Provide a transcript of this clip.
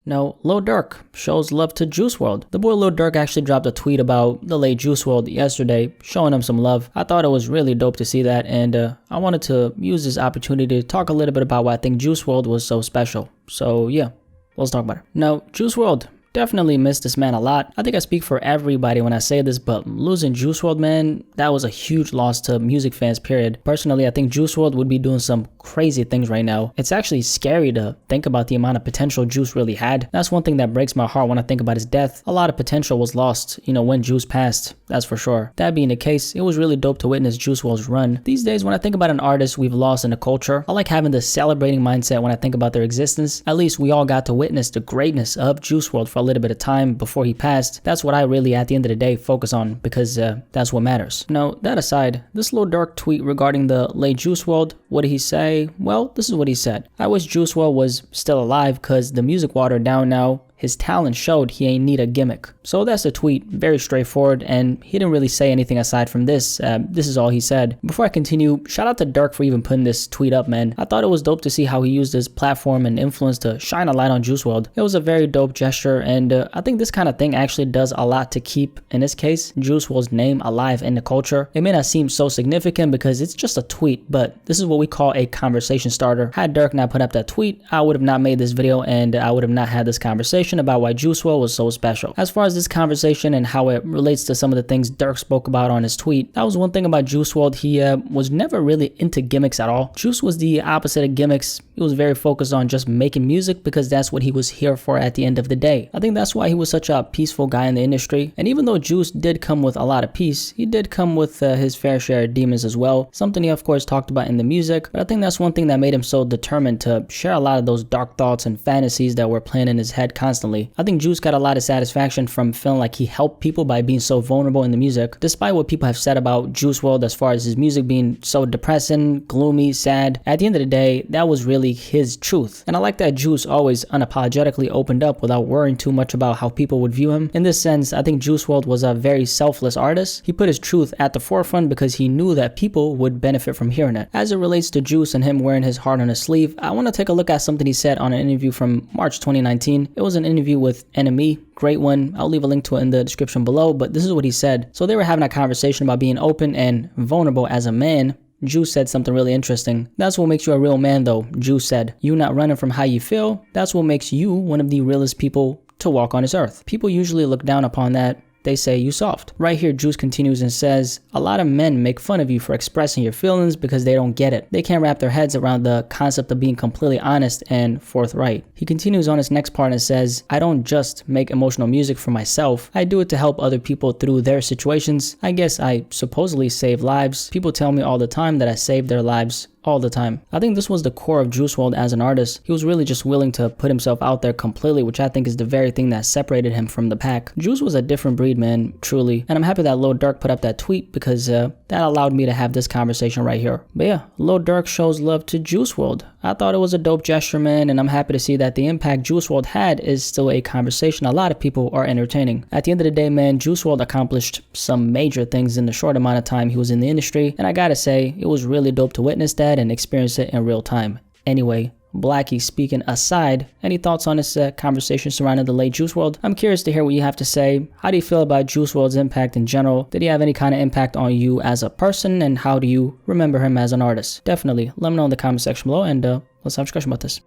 Now, Lil Durk shows love to Juice WRLD. The boy Lil Durk actually dropped a tweet about the late Juice WRLD yesterday, showing him some love. I thought it was really dope to see that, and I wanted to use this opportunity to talk a little bit about why I think Juice WRLD was so special. So yeah, let's talk about it. Now, Juice WRLD, definitely miss this man a lot. I think I speak for everybody when I say this, but losing Juice WRLD, man, that was a huge loss to music fans, period. Personally, I think Juice WRLD would be doing some crazy things right now. It's actually scary to think about the amount of potential Juice really had. That's one thing that breaks my heart when I think about his death. A lot of potential was lost, when Juice passed, that's for sure. That being the case, it was really dope to witness Juice WRLD's run. These days, when I think about an artist we've lost in the culture, I like having this celebrating mindset when I think about their existence. At least we all got to witness the greatness of Juice WRLD for a little bit of time before he passed. That's what I really, at the end of the day, focus on, because that's what matters. Now, that aside, this Lil Durk tweet regarding the late Juice WRLD, what did he say? Well, this is what he said. I wish Juice WRLD was still alive, cause the music watered down now. His talent showed he ain't need a gimmick. So that's the tweet, very straightforward, and he didn't really say anything aside from this. This is all he said. Before I continue, shout out to Durk for even putting this tweet up, man. I thought it was dope to see how he used his platform and influence to shine a light on Juice WRLD. It was a very dope gesture, and I think this kind of thing actually does a lot to keep, in this case, Juice WRLD's name alive in the culture. It may not seem so significant because it's just a tweet, but this is what we call a conversation starter. Had Durk not put up that tweet, I would have not made this video, and I would have not had this conversation about why Juice WRLD was so special. As far as this conversation and how it relates to some of the things Durk spoke about on his tweet, that was one thing about Juice WRLD. He was never really into gimmicks at all. Juice was the opposite of gimmicks. He was very focused on just making music because that's what he was here for at the end of the day. I think that's why he was such a peaceful guy in the industry. And even though Juice did come with a lot of peace, he did come with his fair share of demons as well. Something he of course talked about in the music, but I think that's one thing that made him so determined to share a lot of those dark thoughts and fantasies that were playing in his head constantly. I think Juice got a lot of satisfaction from feeling like he helped people by being so vulnerable in the music. Despite what people have said about Juice WRLD as far as his music being so depressing, gloomy, sad, at the end of the day, that was really his truth. And I like that Juice always unapologetically opened up without worrying too much about how people would view him. In this sense, I think Juice WRLD was a very selfless artist. He put his truth at the forefront because he knew that people would benefit from hearing it. As it relates to Juice and him wearing his heart on his sleeve, I want to take a look at something he said on an interview from March 2019. It was an interview with Enemy. Great one. I'll leave a link to it in the description below, but this is what he said. So they were having a conversation about being open and vulnerable as a man. Juice said something really interesting. That's what makes you a real man though, Juice said. You not running from how you feel, that's what makes you one of the realest people to walk on this earth. People usually look down upon that. They say you soft. Right here, Juice continues and says, a lot of men make fun of you for expressing your feelings because they don't get it. They can't wrap their heads around the concept of being completely honest and forthright. He continues on his next part and says, I don't just make emotional music for myself. I do it to help other people through their situations. I guess I supposedly save lives. People tell me all the time that I save their lives. All the time. I think this was the core of Juice WRLD as an artist. He was really just willing to put himself out there completely, which I think is the very thing that separated him from the pack. Juice was a different breed, man, truly. And I'm happy that Lil Durk put up that tweet because that allowed me to have this conversation right here. But yeah, Lil Durk shows love to Juice WRLD. I thought it was a dope gesture, man, and I'm happy to see that the impact Juice WRLD had is still a conversation a lot of people are entertaining. At the end of the day, man, Juice WRLD accomplished some major things in the short amount of time he was in the industry, and I gotta say, it was really dope to witness that and experience it in real time. Anyway, BlackySpeakz aside, any thoughts on this conversation surrounding the late Juice WRLD? I'm curious to hear what you have to say. How do you feel about Juice WRLD's impact in general? Did he have any kind of impact on you as a person, and how do you remember him as an artist? Definitely let me know in the comment section below, and let's have a discussion about this.